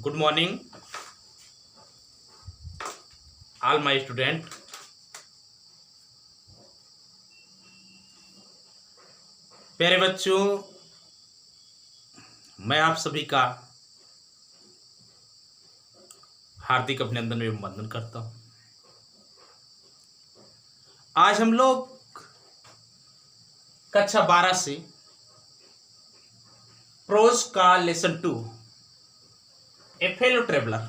Good morning, all my student. प्यारे बच्चों, मैं आप सभी का हार्दिक अभिनंदन एवं वंदन करता हूं। आज हम लोग कक्षा 12 से प्रोज का लेसन 2 ए फेलो ट्रेवलर,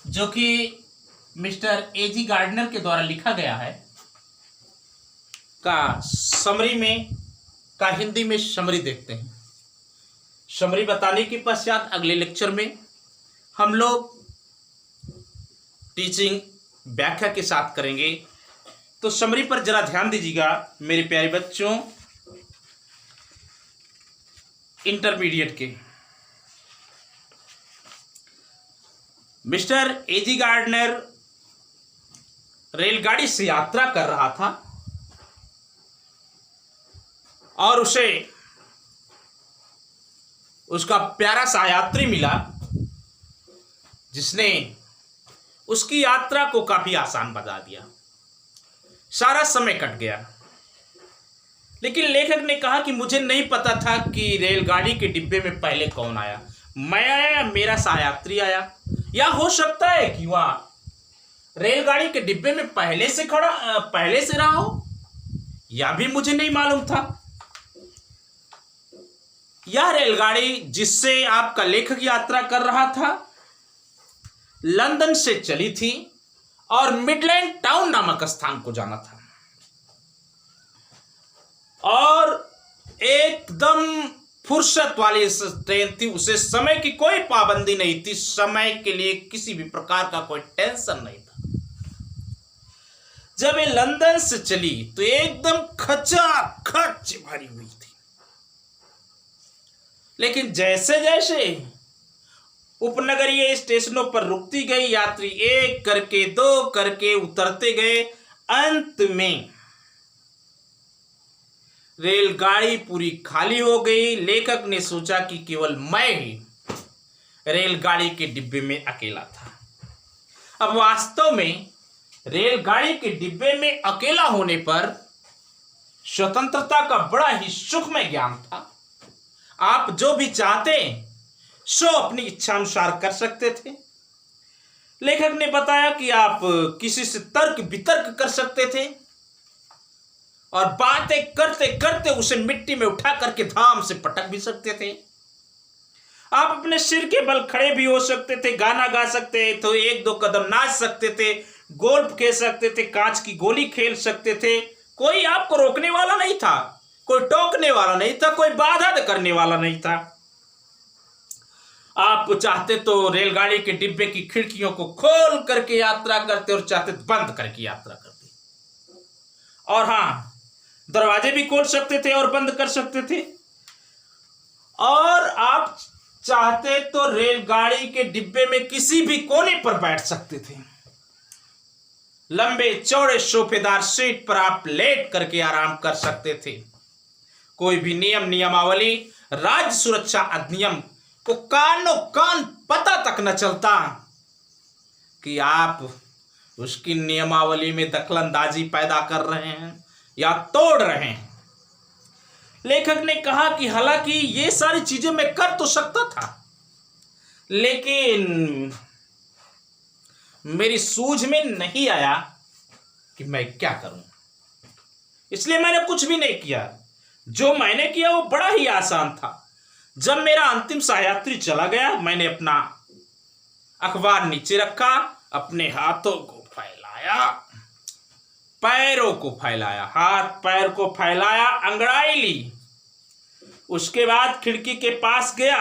जो कि मिस्टर एजी गार्डनर के द्वारा लिखा गया है, का समरी में का हिंदी में समरी देखते हैं। समरी बताने के पश्चात अगले लेक्चर में हम लोग टीचिंग व्याख्या के साथ करेंगे। तो समरी पर जरा ध्यान दीजिएगा मेरे प्यारे बच्चों। इंटरमीडिएट के मिस्टर एजी गार्डनर रेलगाड़ी से यात्रा कर रहा था और उसे उसका प्यारा सा यात्री मिला, जिसने उसकी यात्रा को काफी आसान बना दिया। सारा समय कट गया, लेकिन लेखक ने कहा कि मुझे नहीं पता था कि रेलगाड़ी के डिब्बे में पहले कौन आया, मैं आया या मेरा सहयात्री आया, या हो सकता है कि वह रेलगाड़ी के डिब्बे में पहले से रहा हो, यह भी मुझे नहीं मालूम था। यह रेलगाड़ी जिससे आपका लेखक यात्रा कर रहा था, लंदन से चली थी और मिडलैंड टाउन नामक स्थान को जाना था, और एकदम फुर्सत वाली ट्रेन थी। उसे समय की कोई पाबंदी नहीं थी, समय के लिए किसी भी प्रकार का कोई टेंशन नहीं था। जब ये लंदन से चली तो एकदम खचाखच भरी हुई थी, लेकिन जैसे जैसे उपनगरीय स्टेशनों पर रुकती गई, यात्री एक करके दो करके उतरते गए। अंत में रेलगाड़ी पूरी खाली हो गई। लेखक ने सोचा कि केवल मैं ही रेलगाड़ी के डिब्बे में अकेला था। अब वास्तव में रेलगाड़ी के डिब्बे में अकेला होने पर स्वतंत्रता का बड़ा ही सुखमय ज्ञान था। आप जो भी चाहते सो अपनी इच्छा अनुसार कर सकते थे। लेखक ने बताया कि आप किसी से तर्क वितर्क कर सकते थे और बातें करते करते उसे मिट्टी में उठा करके धाम से पटक भी सकते थे। आप अपने सिर के बल खड़े भी हो सकते थे, गाना गा सकते थे, तो एक दो कदम नाच सकते थे, गोल्फ खेल सकते थे, कांच की गोली खेल सकते थे। कोई आपको रोकने वाला नहीं था, कोई टोकने वाला नहीं था, कोई बाधा करने वाला नहीं था। आप चाहते तो रेलगाड़ी के डिब्बे की खिड़कियों को खोल करके यात्रा करते और चाहते तो बंद करके यात्रा करते, और हां, दरवाजे भी खोल सकते थे और बंद कर सकते थे। और आप चाहते तो रेलगाड़ी के डिब्बे में किसी भी कोने पर बैठ सकते थे। लंबे चौड़े सोफेदार सीट पर आप लेट करके आराम कर सकते थे। कोई भी नियमावली, राज्य सुरक्षा अधिनियम को कानो कान पता तक न चलता कि आप उसकी नियमावली में दखलंदाजी पैदा कर रहे हैं या तोड़ रहे हैं। लेखक ने कहा कि हालांकि ये सारी चीजें मैं कर तो सकता था, लेकिन मेरी सूझ में नहीं आया कि मैं क्या करूं, इसलिए मैंने कुछ भी नहीं किया। जो मैंने किया वो बड़ा ही आसान था। जब मेरा अंतिम सहयात्री चला गया, मैंने अपना अखबार नीचे रखा, अपने हाथों को फैलाया, पैरों को फैलाया, हाथ पैर को फैलाया, अंगड़ाई ली। उसके बाद खिड़की के पास गया,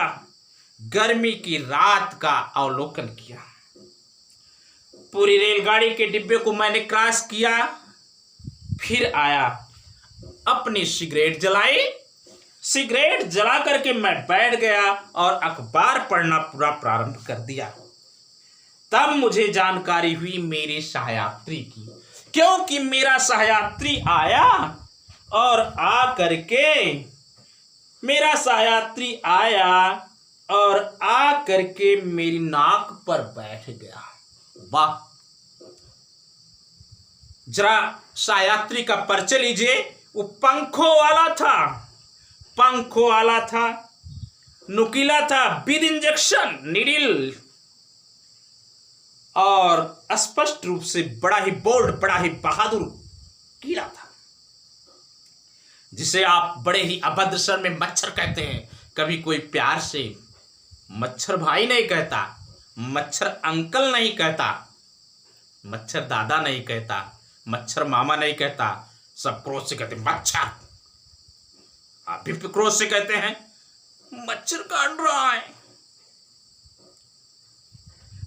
गर्मी की रात का अवलोकन किया। पूरी रेलगाड़ी के डिब्बे को मैंने क्रॉस किया, फिर आया, अपनी सिगरेट जलाई। सिगरेट जला करके मैं बैठ गया और अखबार पढ़ना पूरा प्रारंभ कर दिया। तब मुझे जानकारी हुई मेरे सहयात्री की, क्योंकि मेरा सहयात्री आया और आ करके मेरा सहयात्री आया और आ करके मेरी नाक पर बैठ गया। वाह! जरा सयात्री का परिचय लीजिए। वो पंखों वाला था, पंखों वाला था, नुकीला था, विद इंजेक्शन नीडल, और स्पष्ट रूप से बड़ा ही बोल्ड, बड़ा ही बहादुर कीड़ा था, जिसे आप बड़े ही अभद्र स्वर में मच्छर कहते हैं। कभी कोई प्यार से मच्छर भाई नहीं कहता, मच्छर अंकल नहीं कहता, मच्छर दादा नहीं कहता, मच्छर मामा नहीं कहता, सब क्रोध से कहते मच्छर। आप भी क्रोध से कहते हैं मच्छर काट रहा है।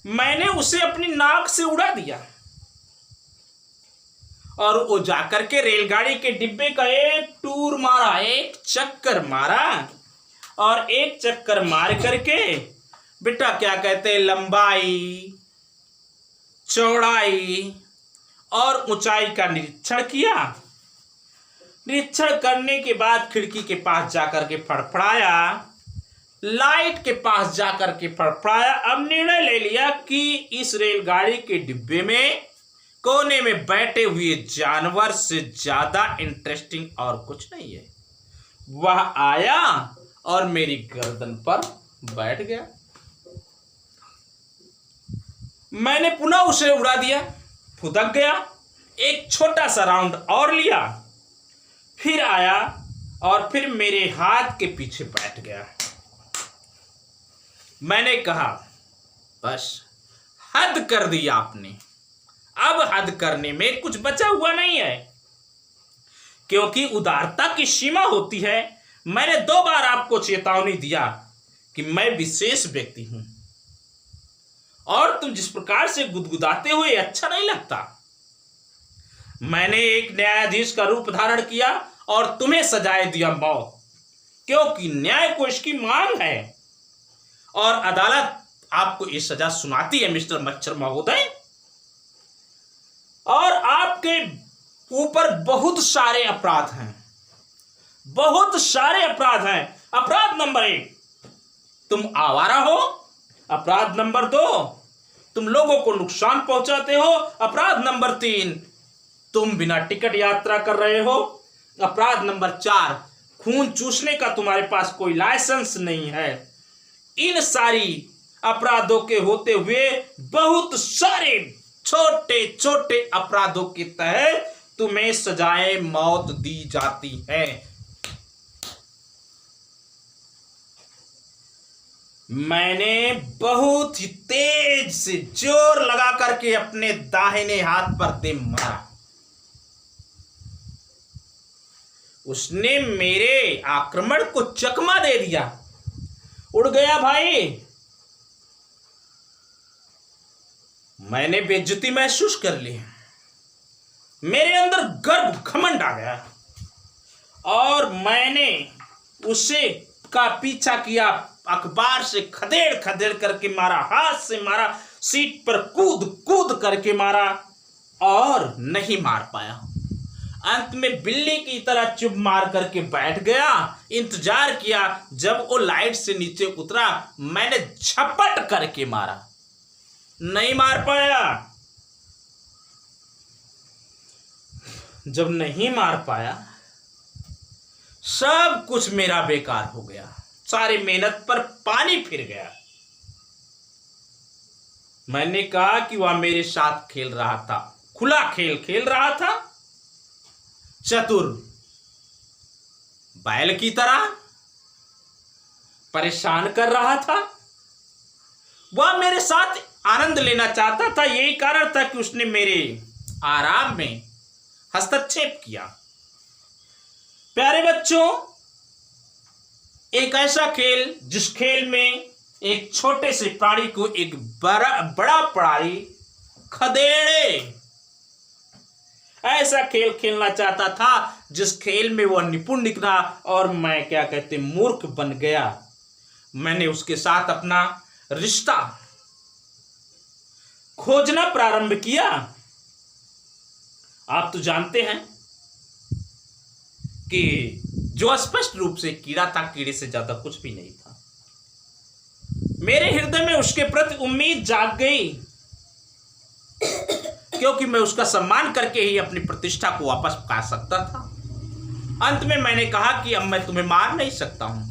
मैंने उसे अपनी नाक से उड़ा दिया और वो जाकर के रेलगाड़ी के डिब्बे का एक टूर मारा, एक चक्कर मारा, और एक चक्कर मार करके बेटा क्या कहते हैं, लंबाई, चौड़ाई और ऊंचाई का निरीक्षण किया। निरीक्षण करने के बाद खिड़की के पास जाकर के फड़फड़ाया, लाइट के पास जाकर के फड़फड़ाया। अब निर्णय ले लिया कि इस रेलगाड़ी के डिब्बे में कोने में बैठे हुए जानवर से ज्यादा इंटरेस्टिंग और कुछ नहीं है। वह आया और मेरी गर्दन पर बैठ गया। मैंने पुनः उसे उड़ा दिया, फुदक गया, एक छोटा सा राउंड और लिया, फिर आया और फिर मेरे हाथ के पीछे बैठ गया। मैंने कहा बस हद कर दी आपने, अब हद करने में कुछ बचा हुआ नहीं है, क्योंकि उदारता की सीमा होती है। मैंने 2 बार आपको चेतावनी दिया कि मैं विशेष व्यक्ति हूं, और तुम जिस प्रकार से गुदगुदाते हुए अच्छा नहीं लगता। मैंने एक न्यायाधीश का रूप धारण किया और तुम्हें सजाए दिया मौत, क्योंकि न्याय को इसकी मांग है और अदालत आपको ये सजा सुनाती है मिस्टर मच्छर महोदय। और आपके ऊपर बहुत सारे अपराध हैं, बहुत सारे अपराध हैं। अपराध नंबर 1, तुम आवारा हो। अपराध नंबर 2, तुम लोगों को नुकसान पहुंचाते हो। अपराध नंबर 3, तुम बिना टिकट यात्रा कर रहे हो। अपराध नंबर 4, खून चूसने का तुम्हारे पास कोई लाइसेंस नहीं है। इन सारी अपराधों के होते हुए बहुत सारे छोटे छोटे अपराधों के तहत तुम्हें सजाए मौत दी जाती है। मैंने बहुत ही तेज से जोर लगा करके अपने दाहिने हाथ पर दे मारा। उसने मेरे आक्रमण को चकमा दे दिया, उड़ गया भाई। मैंने बेइज्जती महसूस कर ली, मेरे अंदर गर्व घमंड आ गया और मैंने उसे का पीछा किया, अखबार से खदेड़ खदेड़ करके मारा, हाथ से मारा, सीट पर कूद कूद करके मारा और नहीं मार पाया। अंत में बिल्ली की तरह चुप मार करके बैठ गया। इंतजार किया, जब वो लाइट से नीचे उतरा मैंने झपट करके मारा, नहीं मार पाया। जब नहीं मार पाया सब कुछ मेरा बेकार हो गया, सारी मेहनत पर पानी फिर गया। मैंने कहा कि वह मेरे साथ खेल रहा था, खुला खेल खेल रहा था, चतुर बैल की तरह परेशान कर रहा था। वह मेरे साथ आनंद लेना चाहता था, यही कारण था कि उसने मेरे आराम में हस्तक्षेप किया। प्यारे बच्चों, एक ऐसा खेल जिस खेल में एक छोटे से प्राणी को एक बड़ा प्राणी खदेड़े, ऐसा खेल खेलना चाहता था जिस खेल में वह निपुण निकला और मैं क्या कहते मूर्ख बन गया। मैंने उसके साथ अपना रिश्ता खोजना प्रारंभ किया। आप तो जानते हैं कि जो स्पष्ट रूप से कीड़ा था, कीड़े से ज्यादा कुछ भी नहीं था। मेरे हृदय में उसके प्रति उम्मीद जाग गई, क्योंकि मैं उसका सम्मान करके ही अपनी प्रतिष्ठा को वापस पा सकता था। अंत में मैंने कहा कि अब मैं तुम्हें मार नहीं सकता हूं,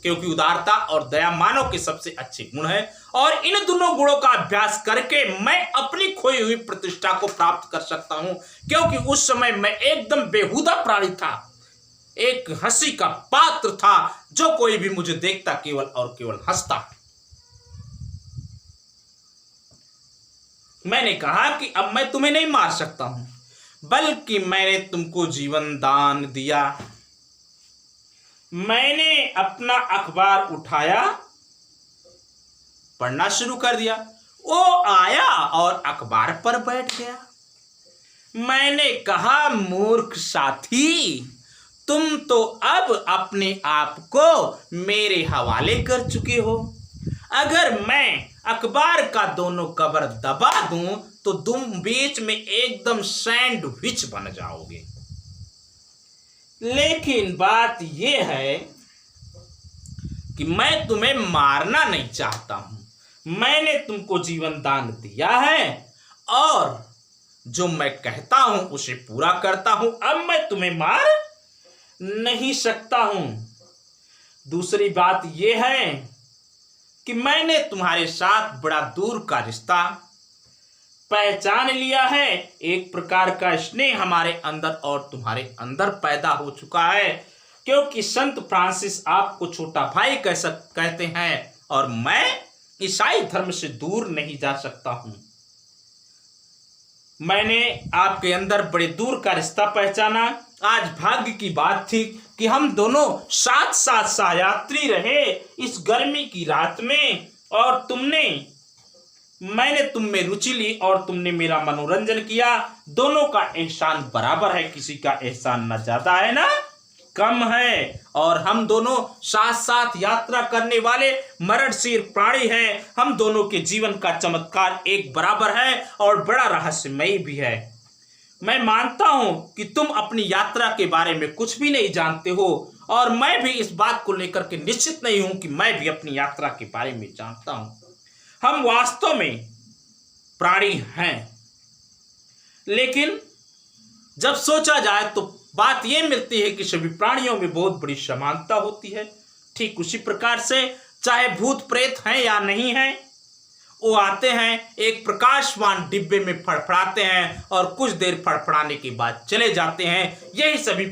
क्योंकि उदारता और दया मानव के सबसे अच्छे गुण है, और इन दोनों गुणों का अभ्यास करके मैं अपनी खोई हुई प्रतिष्ठा को प्राप्त कर सकता हूं। क्योंकि उस समय मैं एकदम बेहुदा प्राणी था, एक हंसी का पात्र था, जो कोई भी मुझे देखता केवल और केवल हंसता। मैंने कहा कि अब मैं तुम्हें नहीं मार सकता हूं, बल्कि मैंने तुमको जीवन दान दिया। मैंने अपना अखबार उठाया, पढ़ना शुरू कर दिया। वो आया और अखबार पर बैठ गया। मैंने कहा, मूर्ख साथी, तुम तो अब अपने आप को मेरे हवाले कर चुके हो। अगर मैं अखबार का दोनों कवर दबा दूं तो तुम बीच में एकदम सैंडविच बन जाओगे। लेकिन बात यह है कि मैं तुम्हें मारना नहीं चाहता हूं। मैंने तुमको जीवन दान दिया है और जो मैं कहता हूं उसे पूरा करता हूं। अब मैं तुम्हें मार नहीं सकता हूं। दूसरी बात यह है कि मैंने तुम्हारे साथ बड़ा दूर का रिश्ता पहचान लिया है। एक प्रकार का स्नेह हमारे अंदर और तुम्हारे अंदर पैदा हो चुका है, क्योंकि संत फ्रांसिस आपको छोटा भाई कहते हैं, और मैं ईसाई धर्म से दूर नहीं जा सकता हूं। मैंने आपके अंदर बड़े दूर का रिश्ता पहचाना। आज भाग्य की बात थी कि हम दोनों साथ साथ सहयात्री रहे इस गर्मी की रात में, और मैंने तुम में रुचि ली और तुमने मेरा मनोरंजन किया। दोनों का एहसान बराबर है, किसी का एहसान ना ज्यादा है ना कम है, और हम दोनों साथ साथ यात्रा करने वाले मरणशील प्राणी हैं। हम दोनों के जीवन का चमत्कार एक बराबर है और बड़ा रहस्यमयी भी है। मैं मानता हूं कि तुम अपनी यात्रा के बारे में कुछ भी नहीं जानते हो, और मैं भी इस बात को लेकर के निश्चित नहीं हूं कि मैं भी अपनी यात्रा के बारे में जानता हूं। हम वास्तव में प्राणी हैं, लेकिन जब सोचा जाए तो बात यह मिलती है कि सभी प्राणियों में बहुत बड़ी समानता होती है। ठीक उसी प्रकार से चाहे भूत प्रेत हैं या नहीं हैं, वो आते हैं, एक प्रकाशवान डिब्बे में फड़फड़ाते हैं और कुछ देर फड़फड़ाने के बाद चले जाते हैं। यही सभी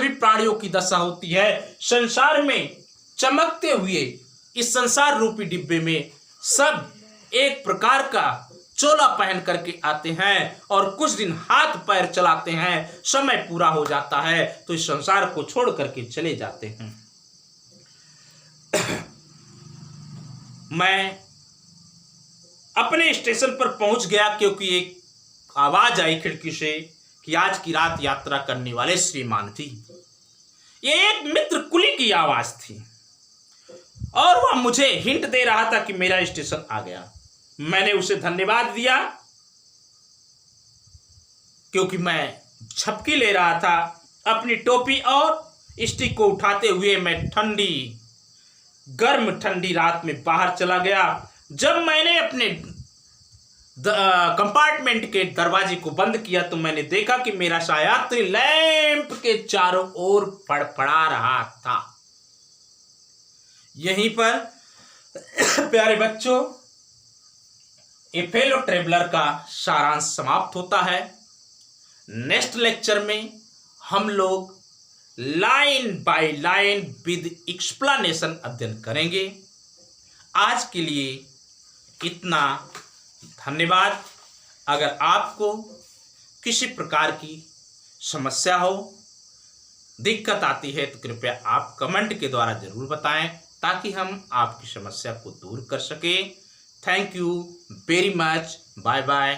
प्राणियों की दशा होती है। संसार में चमकते हुए इस संसार रूपी डिब्बे में सब एक प्रकार का चोला पहन करके आते हैं और कुछ दिन हाथ पैर चलाते हैं, समय पूरा हो जाता है तो इस संसार को छोड़ करके चले जाते हैं। मैं अपने स्टेशन पर पहुंच गया, क्योंकि एक आवाज आई खिड़की से कि आज की रात यात्रा करने वाले श्रीमान जी। ये एक मित्र कुली की आवाज थी और वह मुझे हिंट दे रहा था कि मेरा स्टेशन आ गया। मैंने उसे धन्यवाद दिया, क्योंकि मैं झपकी ले रहा था। अपनी टोपी और स्टिक को उठाते हुए मैं गर्म ठंडी रात में बाहर चला गया। जब मैंने अपने कंपार्टमेंट के दरवाजे को बंद किया तो मैंने देखा कि मेरा सहयात्री लैंप के चारों ओर फड़फड़ा रहा था। यहीं पर प्यारे बच्चों, ए फेलो ट्रेवलर का सारांश समाप्त होता है। नेक्स्ट लेक्चर में हम लोग line by line with explanation अध्ययन करेंगे। आज के लिए इतना, धन्यवाद। अगर आपको किसी प्रकार की समस्या हो, दिक्कत आती है तो कृपया आप कमेंट के द्वारा जरूर बताएं, ताकि हम आपकी समस्या को दूर कर सकें। Thank you very much. Bye bye.